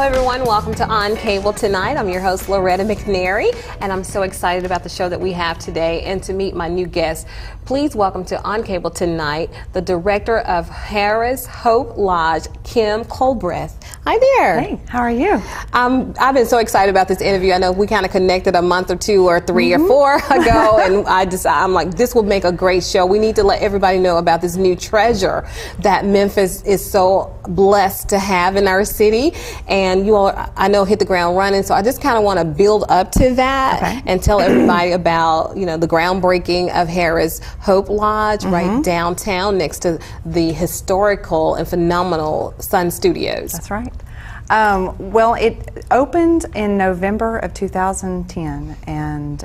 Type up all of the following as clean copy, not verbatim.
everyone, welcome to On Cable Tonight. I'm your host Loretta McNary, and I'm so excited about the show that we have today and to meet my new guest. Please welcome to On Cable Tonight the director of Harrah's Hope Lodge, Kim Colbreth. Hi there. Hey, how are you? I've been so excited about this interview. I know we kind of connected a month or two or three or four ago, and I'm like, this will make a great show. We need to let everybody know about this new treasure that Memphis is so blessed to have in our city. And you all, I know, hit the ground running, so I just kind of want to build up to that and tell everybody about, you know, the groundbreaking of Harrah's Hope Lodge right downtown next to the historical and phenomenal Sun Studios. That's right. Well, it opened in November of 2010, and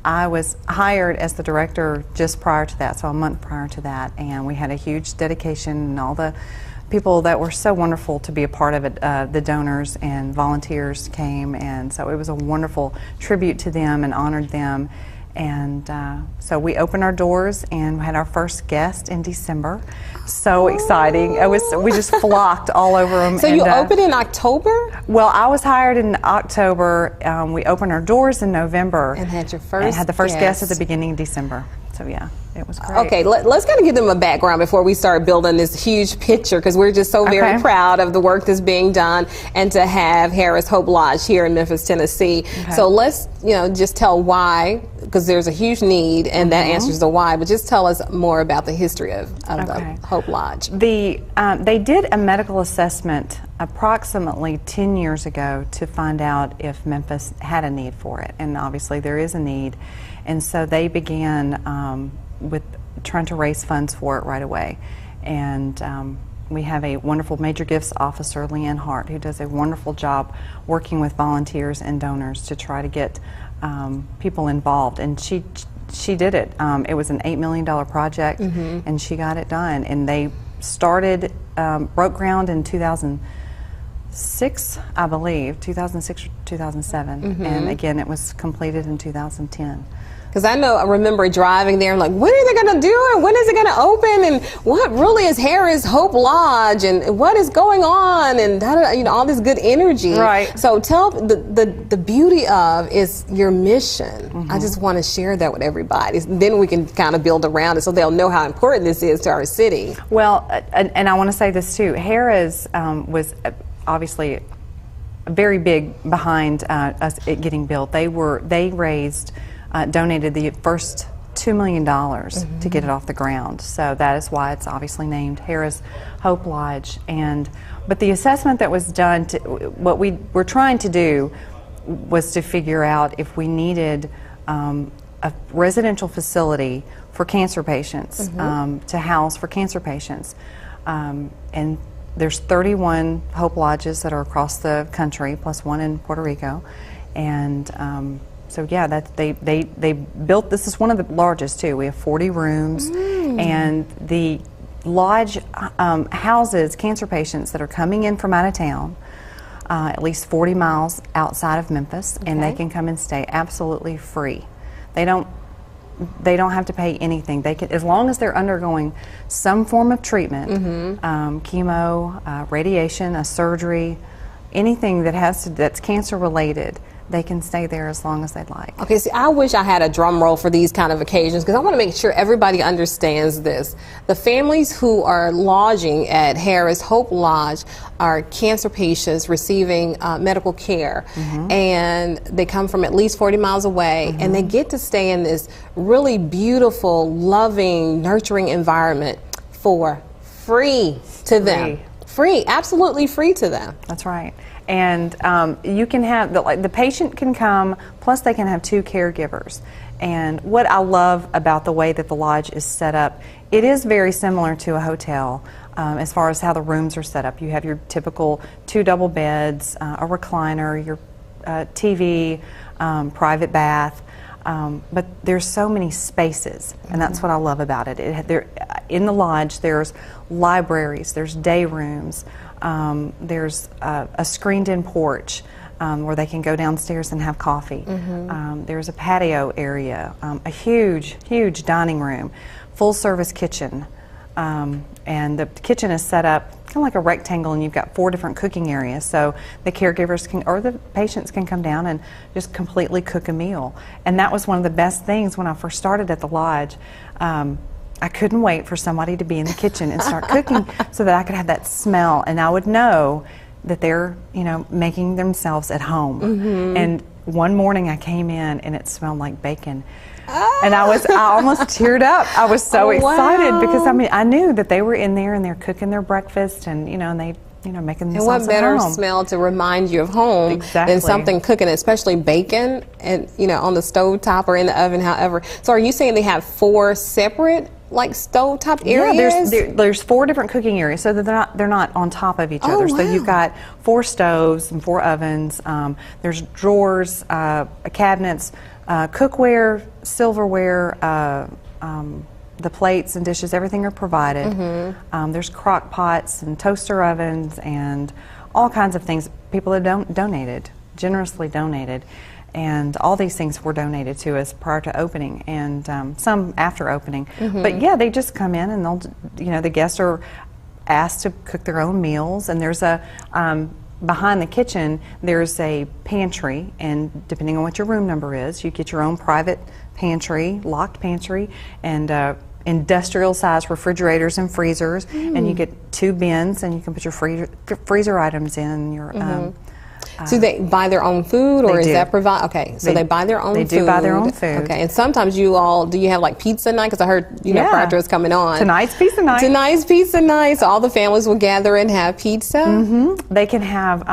I was hired as the director just prior to that, so a month prior to that, and we had a huge dedication, and all the people that were so wonderful to be a part of it, the donors and volunteers came, and so it was a wonderful tribute to them and honored them. And so we opened our doors and had our first guest in December. So exciting. We just flocked all over them. So you opened in October? Well, I was hired in October. We opened our doors in November. And had your first and had the first guest at the beginning of December. So yeah, it was great. Okay, let's kind of give them a background before we start building this huge picture, because we're just so very proud of the work that's being done and to have Harrah's Hope Lodge here in Memphis, Tennessee. So let's, you know, just tell why, because there's a huge need, and that answers the why, but just tell us more about the history of the Hope Lodge. They did a medical assessment approximately 10 years ago to find out if Memphis had a need for it, and obviously there is a need. And so they began with trying to raise funds for it right away. And we have a wonderful Major Gifts Officer, Leanne Hart, who does a wonderful job working with volunteers and donors to try to get people involved. And she did it. It was an $8 million project, and she got it done. And they started, broke ground in 2006, I believe, 2006 or 2007. And again, it was completed in 2010. Because I remember driving there and like, when are they going to do it? When is it going to open? And what really is Harrah's Hope Lodge? And what is going on? And you know, all this good energy. Right. So tell the beauty of is your mission. I just want to share that with everybody. Then we can kind of build around it so they'll know how important this is to our city. Well, and I want to say this too. Harrah's was obviously very big behind us it getting built. They raised. Donated the first $2 million to get it off the ground. So that is why it's obviously named Harrah's Hope Lodge. But the assessment that was done, what we were trying to do was to figure out if we needed a residential facility for cancer patients, to house for cancer patients. And there's 31 Hope Lodges that are across the country, plus one in Puerto Rico. And so yeah, they built, this is one of the largest too. We have 40 rooms, and the lodge houses cancer patients that are coming in from out of town, at least 40 miles outside of Memphis, and they can come and stay absolutely free. They don't have to pay anything. They can, as long as they're undergoing some form of treatment, chemo, radiation, a surgery, anything that's cancer related. They can stay there as long as they'd like. Okay, see, I wish I had a drum roll for these kind of occasions, because I want to make sure everybody understands this. The families who are lodging at Harrah's Hope Lodge are cancer patients receiving medical care, and they come from at least 40 miles away, and they get to stay in this really beautiful, loving, nurturing environment for free to them. Free, absolutely free to them. That's right. And you can have, the patient can come, plus they can have 2 caregivers. And what I love about the way that the lodge is set up, it is very similar to a hotel as far as how the rooms are set up. You have your typical 2 double beds, a recliner, your TV, private bath. But there's so many spaces, and that's what I love about it. In the lodge, there's libraries, there's day rooms, there's a screened-in porch where they can go downstairs and have coffee. There's a patio area, a huge dining room, full-service kitchen. and the kitchen is set up kind of like a rectangle, and you've got 4 different cooking areas. So the caregivers can, or the patients can come down and just completely cook a meal. And that was one of the best things when I first started at the lodge. I couldn't wait for somebody to be in the kitchen and start cooking so that I could have that smell, and I would know that they're, you know, making themselves at home. And one morning I came in and it smelled like bacon. And I almost teared up. I was so excited because I mean I knew that they were in there and they're cooking their breakfast, and you know, and they, you know, making themselves at home. And what better smell to remind you of home than something cooking, especially bacon, and you know, on the stove top or in the oven, however. So are you saying they have 4 separate like stovetop areas? Yeah, there's 4 different cooking areas, so that they're not on top of each other. Wow. So you've got 4 stoves and 4 ovens. There's drawers, cabinets, cookware, silverware, the plates and dishes, everything are provided. There's crock pots and toaster ovens and all kinds of things. People have donated, generously donated. And all these things were donated to us prior to opening, and some after opening. But yeah, they just come in and they'll, you know, the guests are asked to cook their own meals. And there's a, behind the kitchen, there's a pantry, and depending on what your room number is, you get your own private pantry, locked pantry, and industrial size refrigerators and freezers. And you get 2 bins, and you can put your freezer items in, your so they buy their own food, or is that provide? Okay, so they buy their own food. They do buy their own food. Okay, and sometimes do you have like pizza night? Because I heard, you know, prior to us coming on. Tonight's pizza night. Tonight's pizza night. So all the families will gather and have pizza. They can have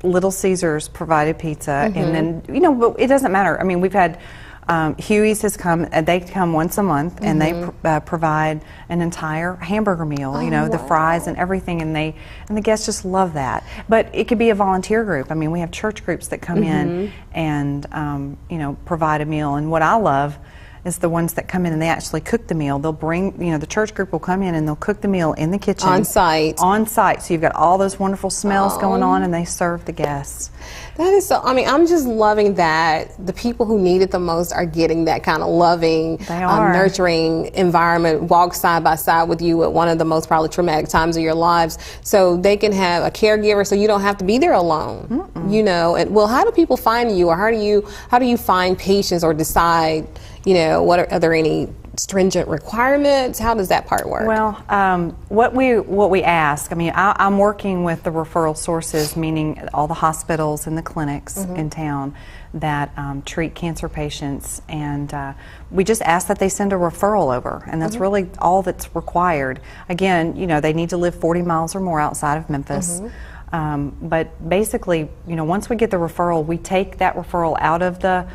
Little Caesars provided pizza, and then, you know, but it doesn't matter. I mean, we've had Huey's has come, they come once a month, and they provide an entire hamburger meal, you know, the fries and everything, and the guests just love that. But it could be a volunteer group. I mean, we have church groups that come in and, you know, provide a meal. And what I love is the ones that come in and they actually cook the meal. They'll bring, you know, the church group will come in and they'll cook the meal in the kitchen. On site. On site. So you've got all those wonderful smells going on, and they serve the guests. That is so, I mean, I'm just loving that the people who need it the most are getting that kind of loving, nurturing environment, walk side by side with you at one of the most probably traumatic times of your lives, so they can have a caregiver, so you don't have to be there alone. You know, and well, how do people find you, or how do you find patients, or decide, you know, are there any stringent requirements? How does that part work? Well, what we ask, I mean, I'm working with the referral sources, meaning all the hospitals and the clinics in town that treat cancer patients, and we just ask that they send a referral over, and that's really all that's required. Again, you know, they need to live 40 miles or more outside of Memphis. But basically, you know, once we get the referral, we take that referral out of the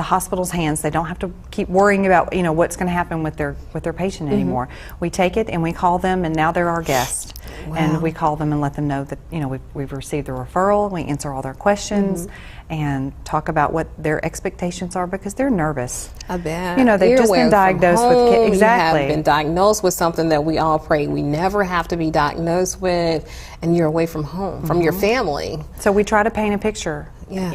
hospital's hands. They don't have to keep worrying about, you know, what's going to happen with their patient anymore. We take it and we call them, and now they're our guest. And we call them and let them know that, you know, we've received the referral. We answer all their questions and talk about what their expectations are, because they're nervous. I bet. You know, they've just been diagnosed with exactly. You have been diagnosed with something that we all pray we never have to be diagnosed with, and you're away from home, from your family. So we try to paint a picture. Yeah.